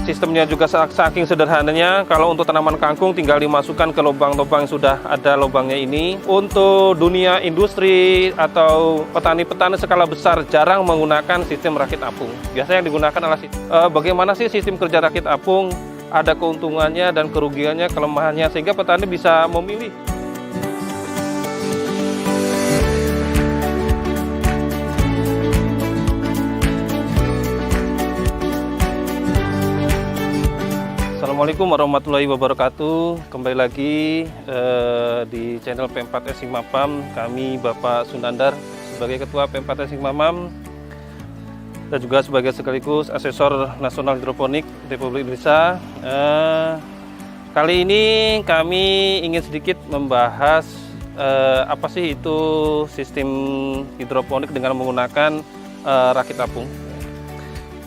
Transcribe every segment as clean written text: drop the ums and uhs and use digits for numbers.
sistemnya juga saking sederhananya. Kalau untuk tanaman kangkung tinggal dimasukkan ke lubang-lubang yang sudah ada lubangnya ini. Untuk dunia industri atau petani-petani skala besar jarang menggunakan sistem rakit apung. Biasanya yang digunakan adalah bagaimana sih sistem kerja rakit apung, ada keuntungannya dan kerugiannya, kelemahannya, sehingga petani bisa memilih. Assalamualaikum warahmatullahi wabarakatuh. Kembali lagi di channel P4S Hikmapam. Kami Bapak Sunandar sebagai Ketua P4S Hikmapam dan juga sebagai sekaligus Asesor Nasional Hidroponik Republik Indonesia. Kali ini kami ingin sedikit membahas apa sih itu sistem hidroponik dengan menggunakan rakit apung.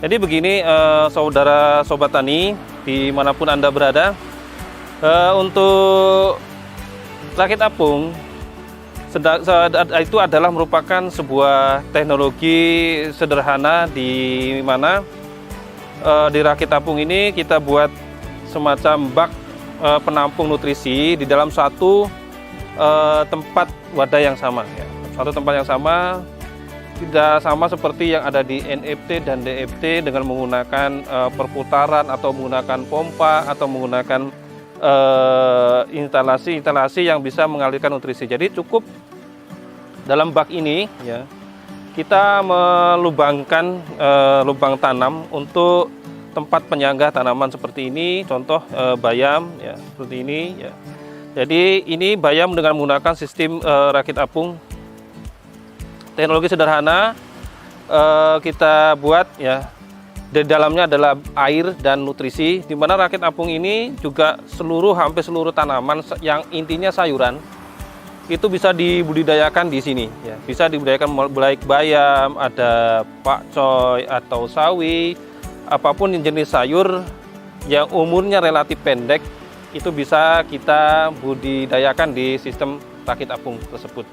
Jadi begini, saudara sobat tani dimanapun Anda berada, untuk rakit apung itu adalah merupakan sebuah teknologi sederhana di mana di rakit apung ini kita buat semacam bak penampung nutrisi di dalam satu tempat wadah yang sama, ya. Satu tempat yang sama. Tidak sama seperti yang ada di NFT dan DFT dengan menggunakan perputaran atau menggunakan pompa atau menggunakan instalasi yang bisa mengalirkan nutrisi. Jadi cukup dalam bak ini, ya, kita melubangkan lubang tanam untuk tempat penyangga tanaman seperti ini. Contoh bayam, ya, seperti ini, ya. Jadi ini bayam dengan menggunakan sistem rakit apung. Teknologi sederhana kita buat, ya. Di dalamnya adalah air dan nutrisi, di mana rakit apung ini juga hampir seluruh tanaman yang intinya sayuran itu bisa dibudidayakan di sini, ya. Bisa dibudidayakan baik bayam, ada pakcoy atau sawi, apapun jenis sayur yang umurnya relatif pendek itu bisa kita budidayakan di sistem rakit apung tersebut.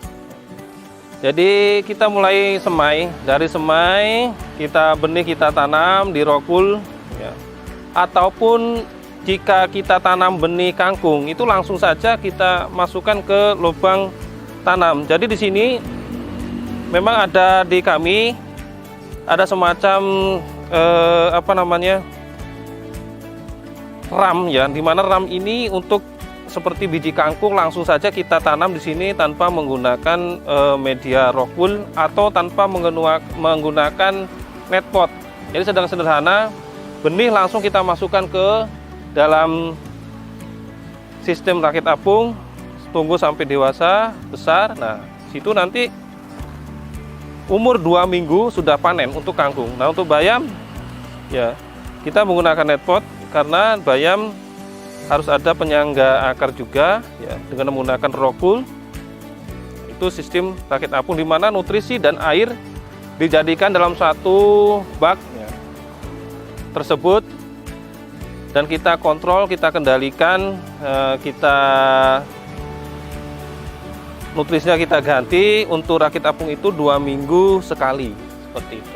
Jadi kita mulai semai, dari semai benih kita tanam di rokul, ya. Ataupun jika kita tanam benih kangkung itu langsung saja kita masukkan ke lubang tanam. Jadi di sini memang ada di kami ada semacam ram, ya, di mana ram ini untuk seperti biji kangkung langsung saja kita tanam di sini tanpa menggunakan media rokul atau tanpa menggunakan net pot. Jadi sederhana, benih langsung kita masukkan ke dalam sistem rakit apung, tunggu sampai dewasa, besar. Nah, situ nanti umur 2 minggu sudah panen untuk kangkung. Nah, untuk bayam, ya, kita menggunakan net pot karena bayam harus ada penyangga akar juga, ya, dengan menggunakan rokul. Itu sistem rakit apung di mana nutrisi dan air dijadikan dalam satu bak, ya, tersebut, dan kita kontrol, kita kendalikan, nutrisinya kita ganti. Untuk rakit apung itu 2 minggu sekali, seperti itu.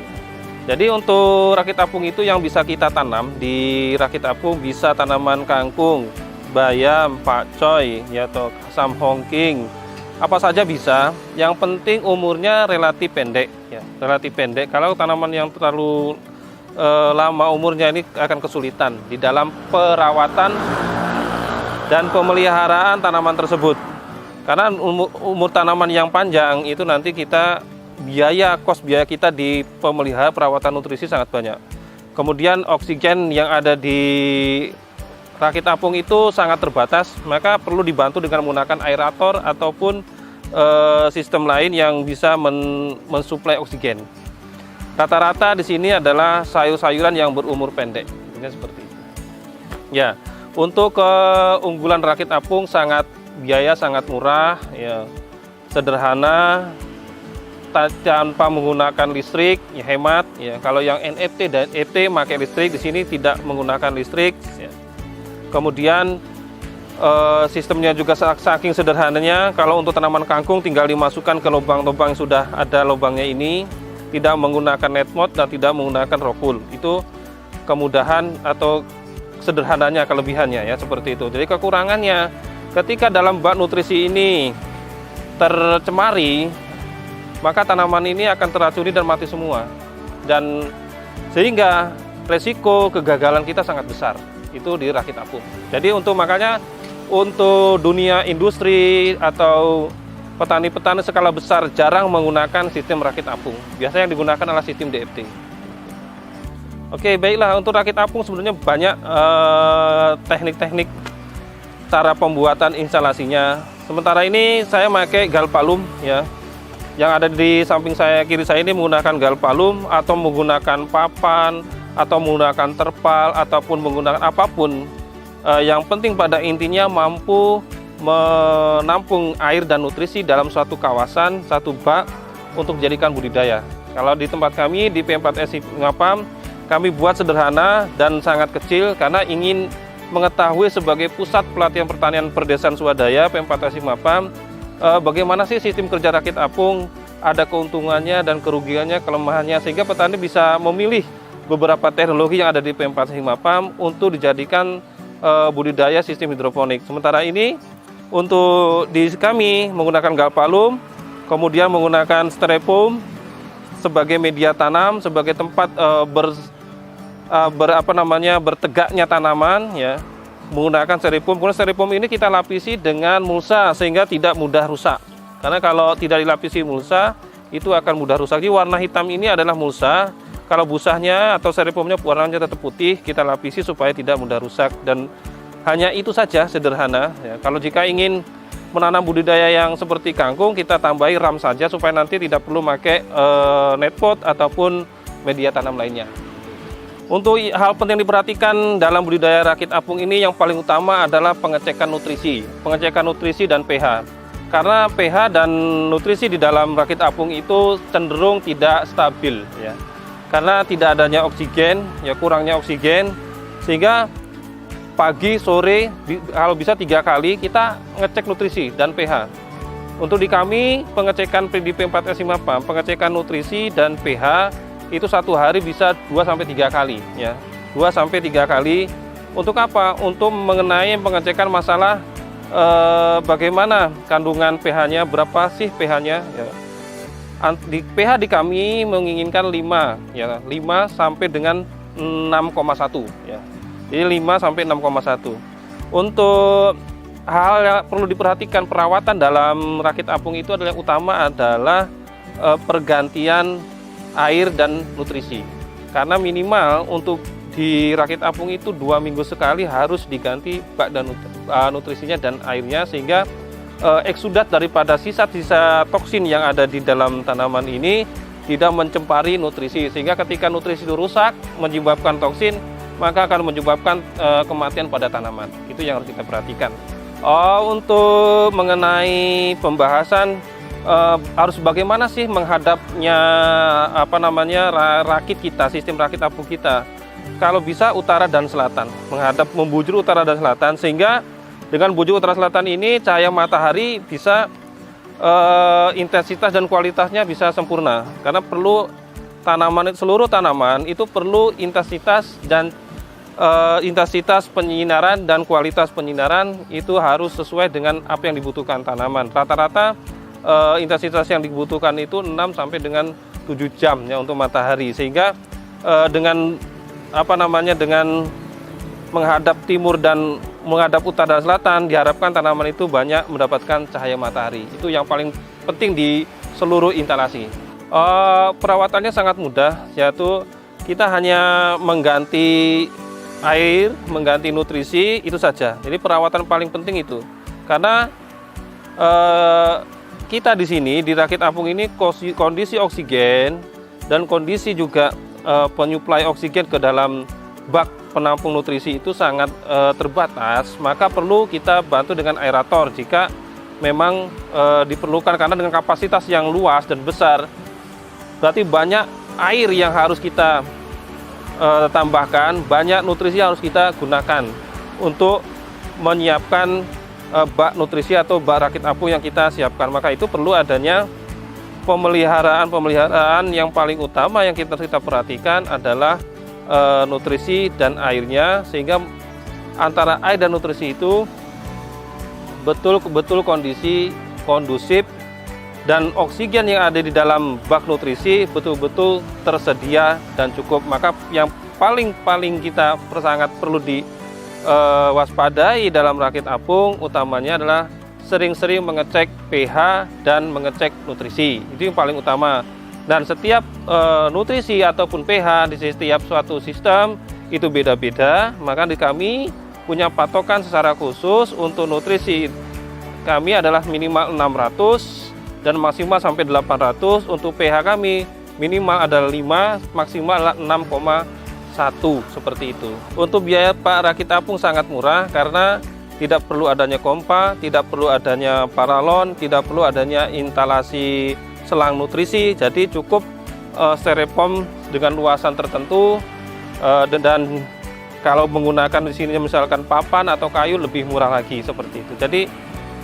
Jadi untuk rakit apung itu yang bisa kita tanam di rakit apung bisa tanaman kangkung, bayam, pakcoy, ya, atau asam hongking, apa saja bisa. Yang penting umurnya relatif pendek, ya, relatif pendek. Kalau tanaman yang terlalu lama umurnya ini akan kesulitan di dalam perawatan dan pemeliharaan tanaman tersebut. Karena umur tanaman yang panjang itu nanti biaya kita di pemelihara perawatan nutrisi sangat banyak. Kemudian oksigen yang ada di rakit apung itu sangat terbatas, maka perlu dibantu dengan menggunakan aerator ataupun sistem lain yang bisa mensuplai oksigen. Rata-rata di sini adalah sayur-sayuran yang berumur pendek, seperti itu. Ya, untuk keunggulan rakit apung biaya sangat murah, ya, sederhana, tanpa menggunakan listrik, ya, hemat, ya. Kalau yang NFT dan ET pakai listrik, di sini tidak menggunakan listrik, ya. Kemudian sistemnya juga saking sederhananya. Kalau untuk tanaman kangkung tinggal dimasukkan ke lubang-lubang yang sudah ada lubangnya ini, tidak menggunakan net mode dan tidak menggunakan rokul. Itu kemudahan atau sederhananya, kelebihannya ya seperti itu. Jadi kekurangannya ketika dalam bak nutrisi ini tercemari, maka tanaman ini akan teracuni dan mati semua. Dan sehingga resiko kegagalan kita sangat besar itu di rakit apung. Jadi makanya untuk dunia industri atau petani-petani skala besar jarang menggunakan sistem rakit apung. Biasanya yang digunakan adalah sistem DFT. Oke, baiklah, untuk rakit apung sebenarnya banyak teknik-teknik cara pembuatan instalasinya. Sementara ini saya pakai galvalum ya. Yang ada di samping saya, kiri saya ini menggunakan galvalum atau menggunakan papan atau menggunakan terpal ataupun menggunakan apapun. Yang penting pada intinya mampu menampung air dan nutrisi dalam suatu kawasan, satu bak untuk dijadikan budidaya. Kalau di tempat kami di P4SI Ngapam, kami buat sederhana dan sangat kecil karena ingin mengetahui sebagai pusat pelatihan pertanian perdesaan swadaya P4SI Ngapam, bagaimana sih sistem kerja rakit apung, ada keuntungannya dan kerugiannya, kelemahannya, sehingga petani bisa memilih beberapa teknologi yang ada di P4SI Ngapam untuk dijadikan budidaya sistem hidroponik. Sementara ini untuk di kami menggunakan galvalum, kemudian menggunakan styrofoam sebagai media tanam, sebagai tempat bertegaknya tanaman ya. Menggunakan styrofoam. Kemudian styrofoam ini kita lapisi dengan mulsa sehingga tidak mudah rusak. Karena kalau tidak dilapisi mulsa itu akan mudah rusak. Jadi warna hitam ini adalah mulsa. Kalau busahnya atau styrofoamnya warnanya tetap putih, kita lapisi supaya tidak mudah rusak. Dan hanya itu saja, sederhana ya. Kalau jika ingin menanam budidaya yang seperti kangkung, kita tambahi ram saja supaya nanti tidak perlu pakai netpot ataupun media tanam lainnya. Untuk hal penting diperhatikan dalam budidaya rakit apung ini yang paling utama adalah pengecekan nutrisi dan pH. Karena pH dan nutrisi di dalam rakit apung itu cenderung tidak stabil ya. Karena tidak adanya oksigen, ya kurangnya oksigen, sehingga pagi, sore, kalau bisa 3 kali kita ngecek nutrisi dan pH. Untuk di kami pengecekan di P4SI Ngapam, pengecekan nutrisi dan pH itu satu hari bisa 2-3 kali ya. 2-3 kali. Untuk apa? Untuk mengenai pengecekan masalah bagaimana kandungan pH-nya, berapa sih pH-nya ya. Di pH di kami menginginkan 5 ya, 5 sampai dengan 6,1 ya. Jadi 5 sampai 6,1. Untuk hal yang perlu diperhatikan perawatan dalam rakit apung itu adalah yang utama adalah pergantian air dan nutrisi. Karena minimal untuk di rakit apung itu 2 minggu sekali harus diganti bak dan nutrisinya dan airnya, sehingga eksudat daripada sisa-sisa toksin yang ada di dalam tanaman ini tidak mencemari nutrisi, sehingga ketika nutrisi itu rusak menyebabkan toksin, maka akan menyebabkan kematian pada tanaman. Itu yang harus kita perhatikan. Untuk mengenai pembahasan harus bagaimana sih menghadapnya rakit kita, sistem rakit apung kita. Kalau bisa utara dan selatan, membujur utara dan selatan, sehingga dengan bujur utara selatan ini cahaya matahari bisa intensitas dan kualitasnya bisa sempurna. Karena perlu seluruh tanaman itu perlu intensitas dan intensitas penyinaran dan kualitas penyinaran itu harus sesuai dengan apa yang dibutuhkan tanaman. Rata-rata intensitas yang dibutuhkan itu 6 sampai dengan 7 jam ya untuk matahari, sehingga dengan dengan menghadap timur dan menghadap utara dan selatan diharapkan tanaman itu banyak mendapatkan cahaya matahari. Itu yang paling penting di seluruh instalasi. Perawatannya sangat mudah, yaitu kita hanya mengganti air, mengganti nutrisi, itu saja. Jadi perawatan paling penting itu. Karena kita di sini di rakit apung ini kondisi oksigen dan kondisi juga penyuplai oksigen ke dalam bak penampung nutrisi itu sangat terbatas, maka perlu kita bantu dengan aerator jika memang diperlukan, karena dengan kapasitas yang luas dan besar berarti banyak air yang harus kita tambahkan, banyak nutrisi yang harus kita gunakan untuk menyiapkan bak nutrisi atau bak rakit apung yang kita siapkan. Maka itu perlu adanya pemeliharaan yang paling utama yang kita perhatikan adalah nutrisi dan airnya, sehingga antara air dan nutrisi itu betul-betul kondisi kondusif dan oksigen yang ada di dalam bak nutrisi betul-betul tersedia dan cukup. Maka yang paling kita sangat perlu diwaspadai dalam rakit apung utamanya adalah sering-sering mengecek pH dan mengecek nutrisi. Itu yang paling utama. Dan setiap nutrisi ataupun pH di setiap suatu sistem itu beda-beda. Maka di kami punya patokan secara khusus untuk nutrisi kami adalah minimal 600 dan maksimal sampai 800. Untuk pH kami minimal adalah 5, maksimal adalah 6,1 seperti itu. Untuk biaya rakit apung sangat murah karena tidak perlu adanya pompa, tidak perlu adanya paralon, tidak perlu adanya instalasi selang nutrisi. Jadi cukup styrofoam dengan luasan tertentu dan kalau menggunakan di sini misalkan papan atau kayu lebih murah lagi seperti itu. Jadi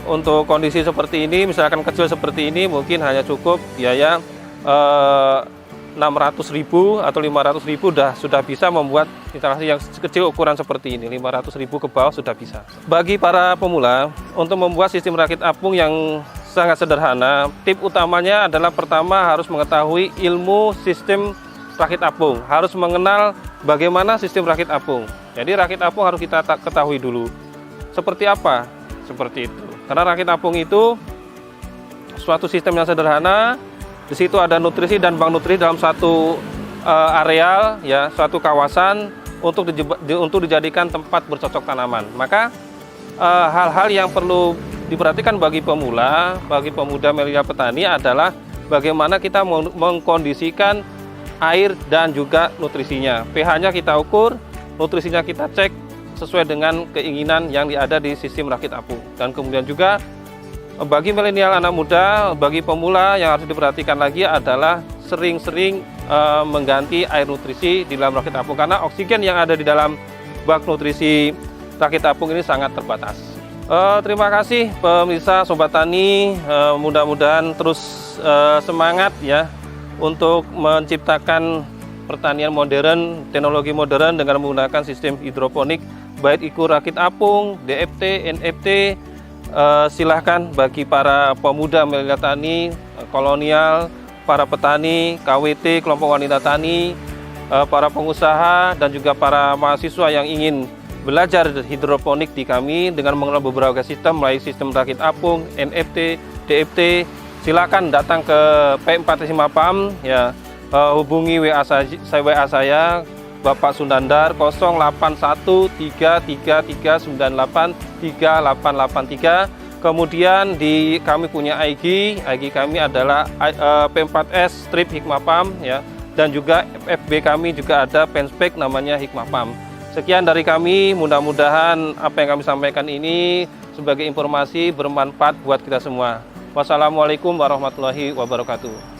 untuk kondisi seperti ini, misalkan kecil seperti ini mungkin hanya cukup biaya 600.000 atau 500.000 sudah bisa membuat instalasi yang kecil ukuran seperti ini. 500.000 ke bawah sudah bisa. Bagi para pemula, untuk membuat sistem rakit apung yang sangat sederhana, tip utamanya adalah pertama harus mengetahui ilmu sistem rakit apung. Harus mengenal bagaimana sistem rakit apung. Jadi rakit apung harus kita ketahui dulu. Seperti apa? Seperti itu. Karena rakit apung itu suatu sistem yang sederhana. Di situ ada nutrisi dan bank nutrisi dalam satu areal, ya, suatu kawasan untuk dijadikan tempat bercocok tanaman. Maka hal-hal yang perlu diperhatikan bagi pemula, bagi pemuda milenial petani adalah bagaimana kita mengkondisikan air dan juga nutrisinya. pH-nya kita ukur, nutrisinya kita cek sesuai dengan keinginan yang ada di sistem rakit apung. Dan kemudian juga bagi milenial anak muda, bagi pemula yang harus diperhatikan lagi adalah sering-sering mengganti air nutrisi di dalam rakit apung karena oksigen yang ada di dalam bak nutrisi rakit apung ini sangat terbatas. Terima kasih pemirsa Sobat Tani, mudah-mudahan terus semangat ya untuk menciptakan pertanian modern, teknologi modern dengan menggunakan sistem hidroponik baik itu rakit apung, DFT, NFT. Silahkan bagi para pemuda milenial tani, kolonial, para petani, KWT, kelompok wanita tani, para pengusaha dan juga para mahasiswa yang ingin belajar hidroponik di kami dengan mengenal beberapa sistem mulai sistem rakit apung, NFT, DFT. Silakan datang ke P45 PAM ya, hubungi WA saya Bapak Sundandar 081333983883. Kemudian kami punya IG kami adalah P4S Strip Hikmah PAM ya, dan juga FB kami juga ada fanspage namanya Hikmah PAM. Sekian dari kami, mudah-mudahan apa yang kami sampaikan ini sebagai informasi bermanfaat buat kita semua. Wassalamualaikum warahmatullahi wabarakatuh.